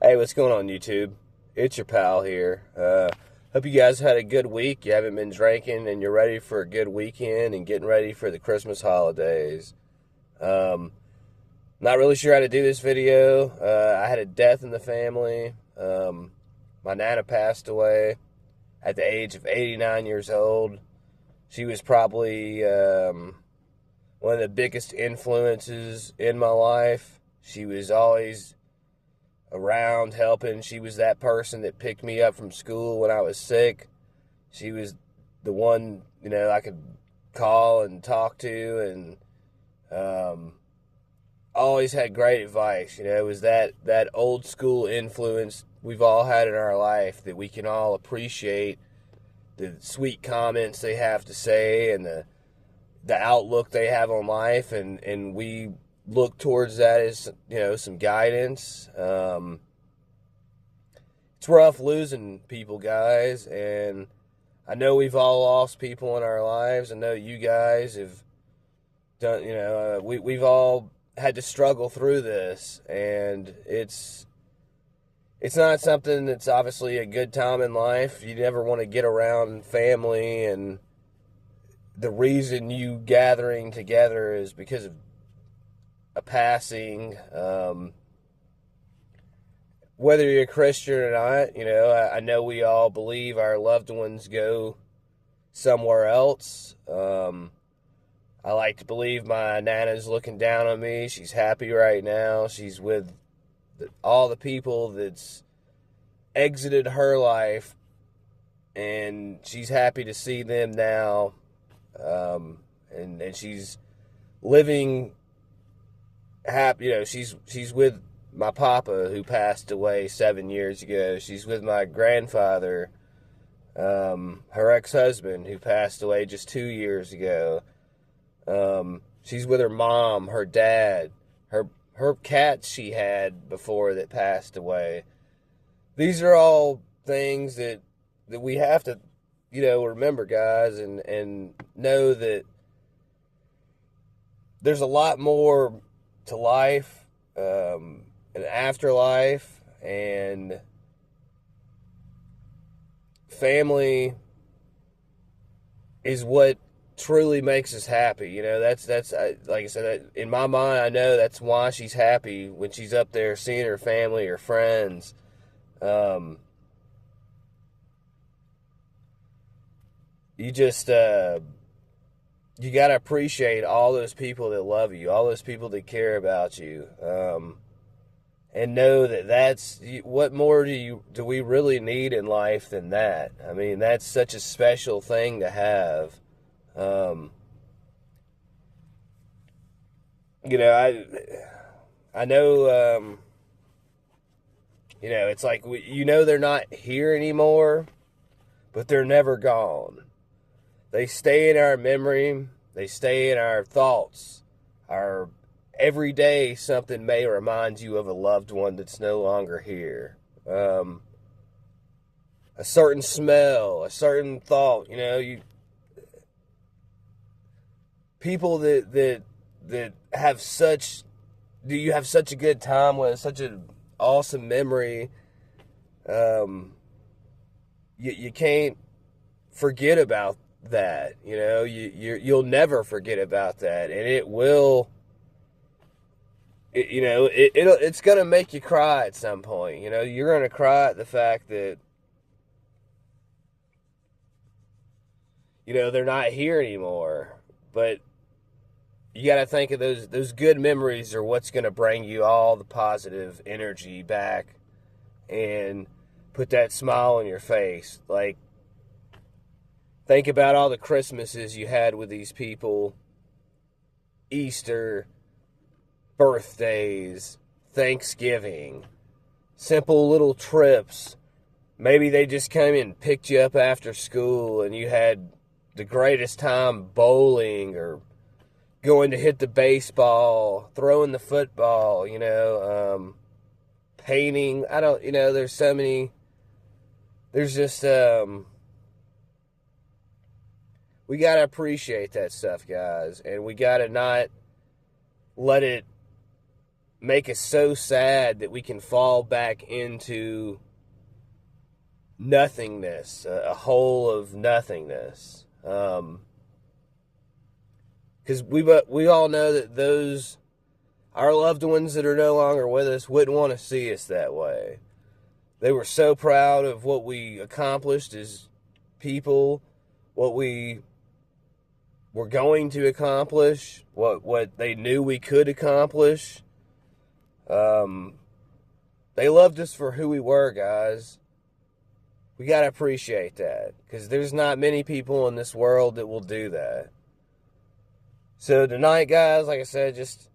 Hey, what's going on, YouTube? It's your pal here. Hope you guys had a good week. You haven't been drinking and you're ready for a good weekend and getting ready for the Christmas holidays. Um, Not really sure how to do this video. I had a death in the family. My Nana passed away at the age of 89 years old. She was probably one of the biggest influences in my life. She was always around helping. She was that person that picked me up from school when I was sick. She was the one, I could call and talk to, and always had great advice. It was that old school influence we've all had in our life that we can all appreciate the sweet comments they have to say and the outlook they have on life, and we look towards that as some guidance. It's rough losing people, guys, and I know we've all lost people in our lives. I know you guys have done. We've all had to struggle through this, and it's not something that's obviously a good time in life. You never want to get around family, and the reason you gathering together is because of a passing. Whether you're a Christian or not, I know we all believe our loved ones go somewhere else. I like to believe my Nana's looking down on me. She's happy right now. She's with all the people that's exited her life, and she's happy to see them now. And she's living happy. She's with my papa, who passed away 7 years ago. She's with my grandfather, her ex-husband, who passed away just 2 years ago. She's with her mom, her dad, her cats she had before that passed away. These are all things that we have to, remember, guys, and know that there's a lot more to life, an afterlife, and family is what truly makes us happy. That's like I said, in my mind, I know that's why she's happy when she's up there seeing her family or friends. You just you gotta appreciate all those people that love you, all those people that care about you, and know that that's what more do we really need in life than that? I mean, that's such a special thing to have. I know. It's like they're not here anymore, but they're never gone. They stay in our memory. They stay in our thoughts. Our every day, something may remind you of a loved one that's no longer here. A certain smell, a certain thought. People that have such. Do you have such a good time with, such an awesome memory? You can't forget about that. You'll never forget about that, and it will. It's gonna make you cry at some point. You're gonna cry at the fact that they're not here anymore. But you got to think of those good memories are what's gonna bring you all the positive energy back and put that smile on your face. Like, think about all the Christmases you had with these people, Easter, birthdays, Thanksgiving, simple little trips. Maybe they just came and picked you up after school and you had the greatest time bowling or going to hit the baseball, throwing the football, painting. There's so many. There's just, we got to appreciate that stuff, guys. And we got to not let it make us so sad that we can fall back into nothingness, a hole of nothingness. Because we all know that our loved ones that are no longer with us wouldn't want to see us that way. They were so proud of what we accomplished as people, what we were going to accomplish, what they knew we could accomplish. They loved us for who we were, guys. We got to appreciate that, because there's not many people in this world that will do that. So tonight, guys, like I said, just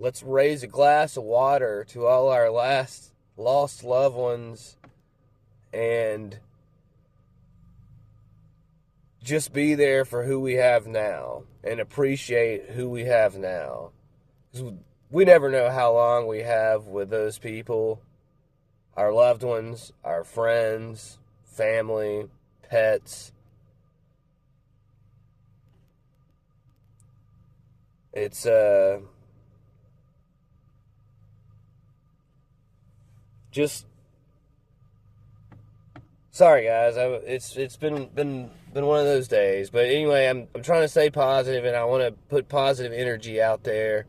let's raise a glass of water to all our lost loved ones, and just be there for who we have now and appreciate who we have now. 'Cause we never know how long we have with those people, our loved ones, our friends, family, pets. It's just sorry, guys. It's been one of those days. But anyway, I'm trying to stay positive, and I want to put positive energy out there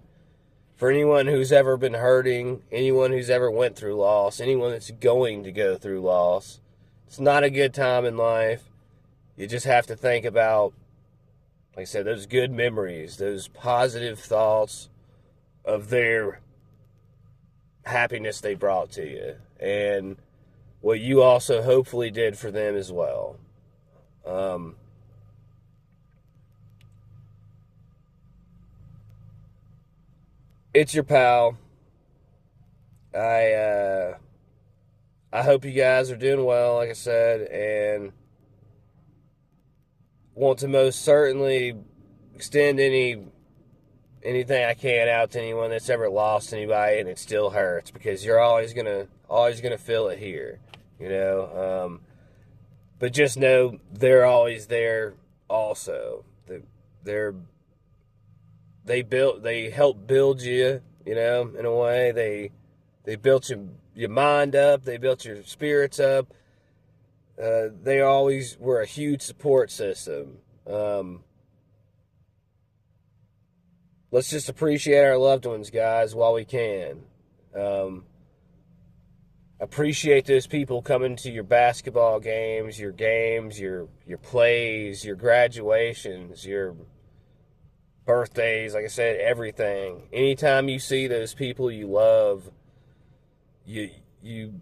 for anyone who's ever been hurting, anyone who's ever went through loss, anyone that's going to go through loss. It's not a good time in life. You just have to think about, like I said, those good memories, those positive thoughts of their happiness they brought to you, and what you also hopefully did for them as well. It's your pal. I hope you guys are doing well, like I said, and want to most certainly extend anything I can out to anyone that's ever lost anybody and it still hurts, because you're always gonna feel it here, you know. But just know they're always there also. They helped build you, you know, in a way. They built your mind up, they built your spirits up. They always were a huge support system. Let's just appreciate our loved ones, guys, while we can. Appreciate those people coming to your basketball games, your plays, your graduations, your birthdays, like I said, everything. Anytime you see those people you love, you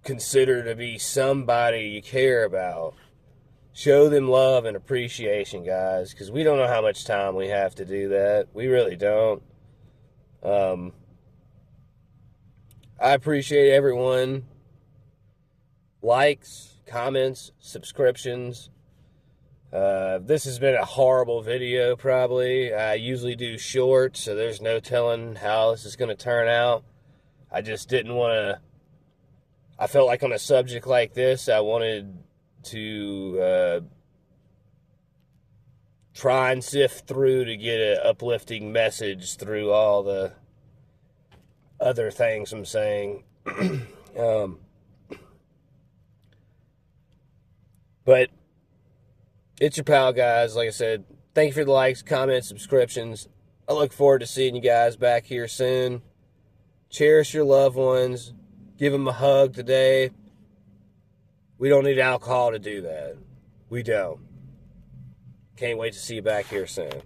consider to be somebody you care about, show them love and appreciation, guys, because we don't know how much time we have to do that. We really don't. I appreciate everyone. Likes, comments, subscriptions. This has been a horrible video, probably. I usually do shorts, so there's no telling how this is going to turn out. I just didn't want to... I felt like on a subject like this, I wanted to try and sift through to get an uplifting message through all the other things I'm saying. But it's your pal, guys. Like I said, thank you for the likes, comments, subscriptions. I look forward to seeing you guys back here soon. Cherish your loved ones. Give them a hug today. We don't need alcohol to do that. We don't. Can't wait to see you back here soon.